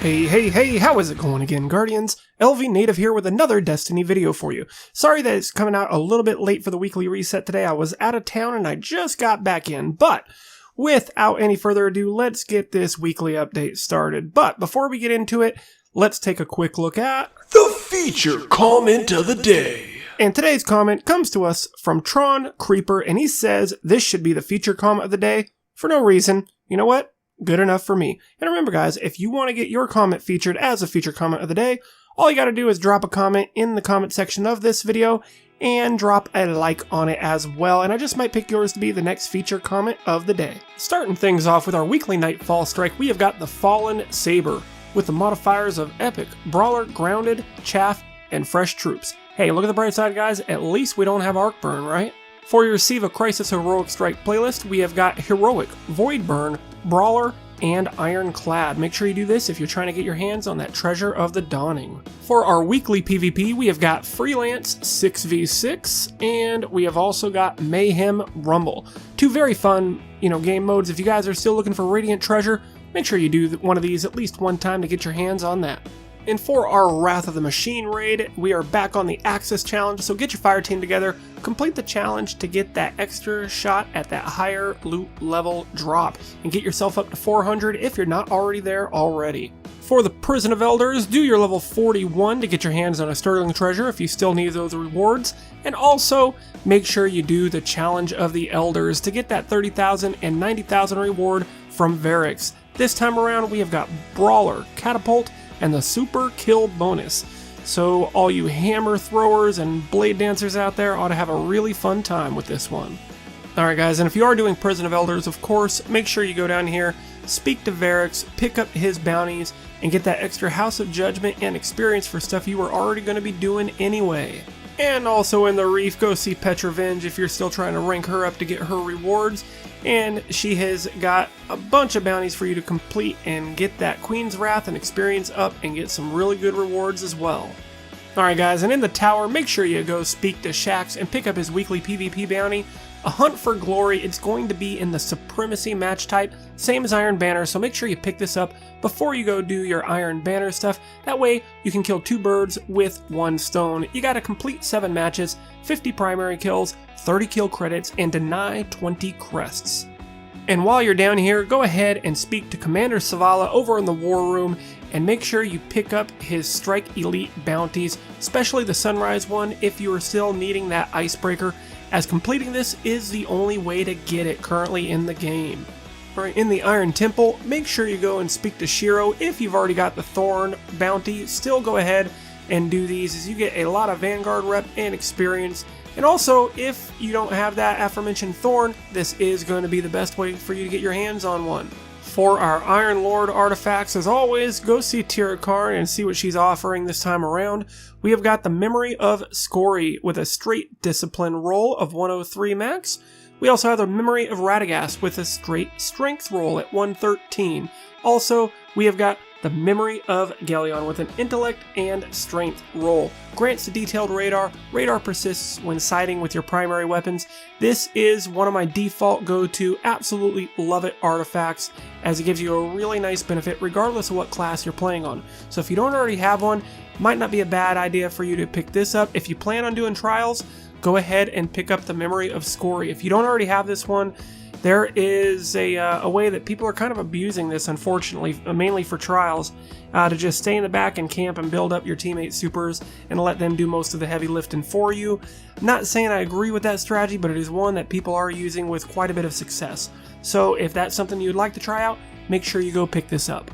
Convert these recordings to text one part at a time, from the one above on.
Hey, how is it going again, Guardians? LVnative here with another Destiny video for you. Sorry that it's coming out a little bit late for the weekly reset today. I was out of town and I just got back in, but without any further ado, let's get this weekly update started. But before we get into it, let's take a quick look at the feature comment of the day. And today's comment comes to us from Tron Creeper, and he says this should be the feature comment of the day for no reason. You know what? Good enough for me. And remember guys, if you want to get your comment featured as a feature comment of the day, all you got to do is drop a comment in the comment section of this video and drop a like on it as well, and I just might pick yours to be the next feature comment of the day. Starting things off with our weekly Nightfall strike, we have got the Fallen Saber with the modifiers of Epic, Brawler, Grounded, Chaff, and Fresh Troops. Hey, look at the bright side guys, at least we don't have Arc Burn, right? For your Receive a Crisis Heroic Strike playlist, we have got Heroic, Void Burn, Brawler, and Ironclad. Make sure you do this if you're trying to get your hands on that Treasure of the Dawning. For our weekly PvP, we have got Freelance 6v6, and we have also got Mayhem Rumble. Two very fun, game modes. If you guys are still looking for Radiant Treasure, make sure you do one of these at least one time to get your hands on that. And for our Wrath of the Machine raid, we are back on the Axis challenge, so get your fire team together, complete the challenge to get that extra shot at that higher loot level drop, and get yourself up to 400 if you're not already there already. For the Prison of Elders, do your level 41 to get your hands on a Sterling Treasure if you still need those rewards, and also make sure you do the Challenge of the Elders to get that 30,000 and 90,000 reward from Varix. This time around, we have got Brawler, Catapult, and the Super Kill bonus. So all you hammer throwers and blade dancers out there ought to have a really fun time with this one. Alright guys, and if you are doing Prison of Elders, of course, make sure you go down here, speak to Varix, pick up his bounties, and get that extra House of Judgment and experience for stuff you were already going to be doing anyway. And also in the Reef, go see Petrovenge if you're still trying to rank her up to get her rewards. And she has got a bunch of bounties for you to complete and get that Queen's Wrath and experience up and get some really good rewards as well. Alright guys, and in the tower, make sure you go speak to Shaxx and pick up his weekly PvP bounty. A Hunt for Glory. It's going to be in the Supremacy match type, same as Iron Banner, so make sure you pick this up before you go do your Iron Banner stuff. That way you can kill 2 birds with 1 stone. You gotta complete 7 matches, 50 primary kills, 30 kill credits, and deny 20 crests. And while you're down here, go ahead and speak to Commander Savala over in the War Room, and make sure you pick up his Strike Elite bounties, especially the Sunrise one if you are still needing that Icebreaker, as completing this is the only way to get it currently in the game. Alright, in the Iron Temple, make sure you go and speak to Shiro. If you've already got the Thorn bounty, still go ahead and do these, as you get a lot of Vanguard rep and experience. And also, if you don't have that aforementioned Thorn, this is going to be the best way for you to get your hands on one. For our Iron Lord artifacts, as always, go see Tira Karn and see what she's offering this time around. We have got the Memory of Scory with a straight discipline roll of 103 max. We also have the Memory of Radagast with a straight strength roll at 113. Also, we have got the Memory of Galleon with an intellect and strength roll. Grants the detailed radar. Radar persists when sighting with your primary weapons. This is one of my default go-to, absolutely love it artifacts, as it gives you a really nice benefit regardless of what class you're playing on. So if you don't already have one, might not be a bad idea for you to pick this up. If you plan on doing trials, go ahead and pick up the Memory of Scory. If you don't already have this one, there is a way that people are kind of abusing this, unfortunately, mainly for trials, to just stay in the back and camp and build up your teammate supers and let them do most of the heavy lifting for you. Not saying I agree with that strategy, but it is one that people are using with quite a bit of success. So if that's something you'd like to try out, make sure you go pick this up.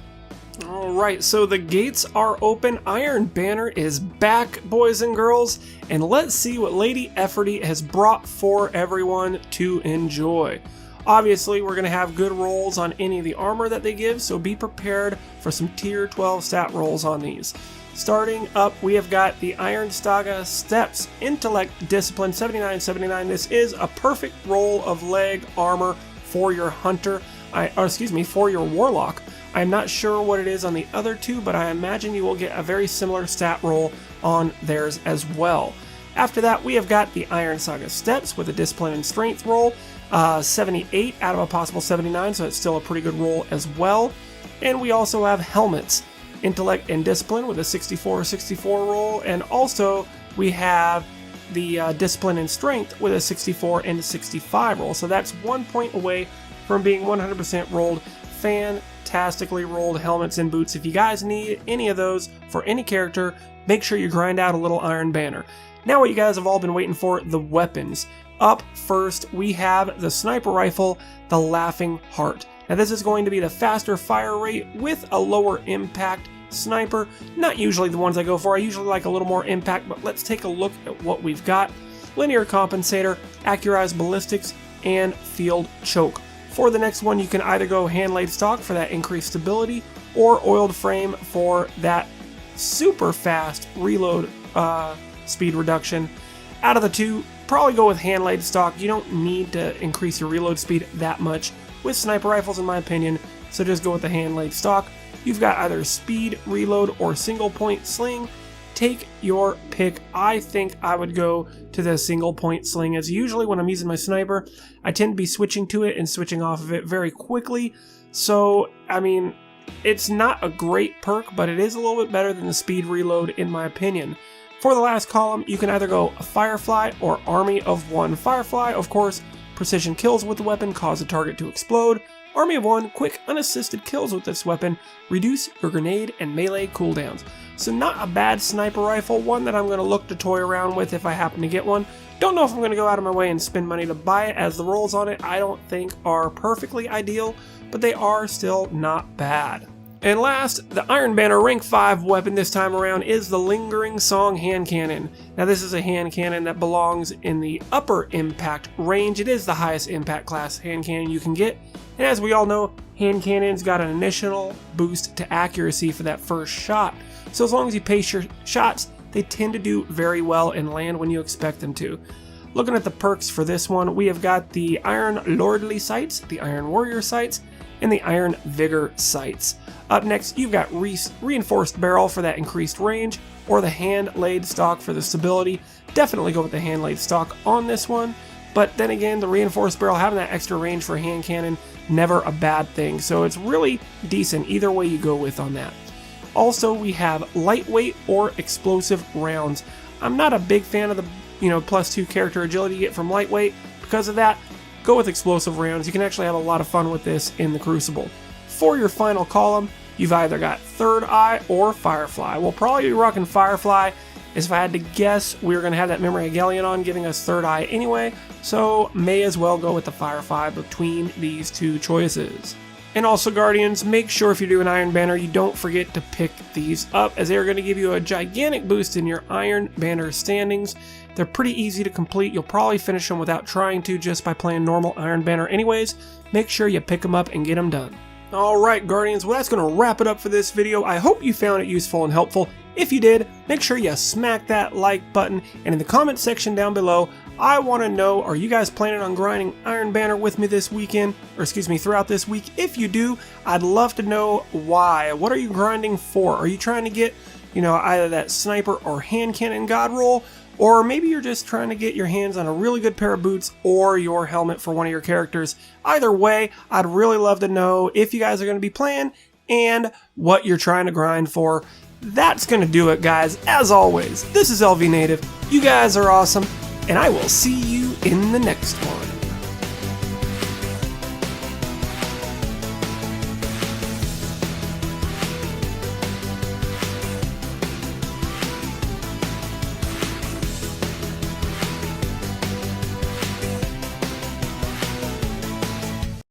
Alright, so the gates are open. Iron Banner is back, boys and girls, and let's see what Lady Efforty has brought for everyone to enjoy. Obviously, we're going to have good rolls on any of the armor that they give, so be prepared for some tier 12 stat rolls on these. Starting up, we have got the Iron Staga Steps, Intellect, Discipline, 79-79. This is a perfect roll of leg armor for your Hunter, for your Warlock. I'm not sure what it is on the other two, but I imagine you will get a very similar stat roll on theirs as well. After that, we have got the Iron Saga Steps with a Discipline and Strength roll. 78 out of a possible 79, so it's still a pretty good roll as well. And we also have helmets. Intellect and Discipline with a 64-64 roll, and also we have the Discipline and Strength with a 64 and a 65 roll. So that's 1 point away from being 100% rolled. Fantastically rolled helmets and boots. If you guys need any of those for any character, make sure you grind out a little Iron Banner. Now what you guys have all been waiting for, the weapons. Up first, we have the sniper rifle, the Laughing Heart. Now this is going to be the faster fire rate with a lower impact sniper. Not usually the ones I go for. I usually like a little more impact, but let's take a look at what we've got. Linear Compensator, Accurized Ballistics, and Field Choke. For the next one, you can either go Hand-Laid Stock for that increased stability, or Oiled Frame for that super fast reload speed reduction. Out of the two, probably go with Hand-Laid Stock. You don't need to increase your reload speed that much with sniper rifles in my opinion, so just go with the Hand-Laid Stock. You've got either speed, reload, or single point sling. Take your pick. I think I would go to the single point sling, as usually when I'm using my sniper, I tend to be switching to it and switching off of it very quickly. So, I mean, it's not a great perk, but it is a little bit better than the speed reload in my opinion. For the last column, you can either go Firefly or Army of One. Firefly, of course, precision kills with the weapon cause the target to explode. Army of One, quick unassisted kills with this weapon, reduce your grenade and melee cooldowns. So not a bad sniper rifle, one that I'm going to look to toy around with if I happen to get one. Don't know if I'm going to go out of my way and spend money to buy it, as the rolls on it I don't think are perfectly ideal, but they are still not bad. And last, the Iron Banner rank 5 weapon this time around is the Lingering Song Hand Cannon. Now this is a hand cannon that belongs in the upper impact range. It is the highest impact class hand cannon you can get. And as we all know, hand cannons got an initial boost to accuracy for that first shot. So as long as you pace your shots, they tend to do very well and land when you expect them to. Looking at the perks for this one, we have got the Iron Lordly sights, the Iron Warrior sights, and the Iron Vigor sights. Up next, you've got Reinforced Barrel for that increased range, or the Hand-Laid Stock for the stability. Definitely go with the Hand-Laid Stock on this one, but then again, the Reinforced Barrel having that extra range for hand cannon, never a bad thing, so it's really decent either way you go with on that. Also, we have Lightweight or Explosive Rounds. I'm not a big fan of the +2 character agility you get from Lightweight. Because of that, go with Explosive Rounds. You can actually have a lot of fun with this in the Crucible. For your final column, you've either got Third Eye or Firefly. We'll probably be rocking Firefly, as if I had to guess, we're going to have that Memory of Galleon giving us Third Eye anyway, so may as well go with the Firefly between these two choices. And also, Guardians, make sure if you're doing Iron Banner, you don't forget to pick these up, as they are going to give you a gigantic boost in your Iron Banner standings. They're pretty easy to complete. You'll probably finish them without trying to just by playing normal Iron Banner anyways. Make sure you pick them up and get them done. Alright, Guardians, well that's going to wrap it up for this video. I hope you found it useful and helpful. If you did, make sure you smack that like button, and in the comment section down below, I want to know, are you guys planning on grinding Iron Banner with me this weekend, or excuse me, throughout this week? If you do, I'd love to know why. What are you grinding for? Are you trying to get, either that sniper or hand cannon god roll, or maybe you're just trying to get your hands on a really good pair of boots or your helmet for one of your characters? Either way, I'd really love to know if you guys are going to be playing and what you're trying to grind for. That's going to do it, guys. As always, this is LVnative. You guys are awesome, and I will see you in the next one.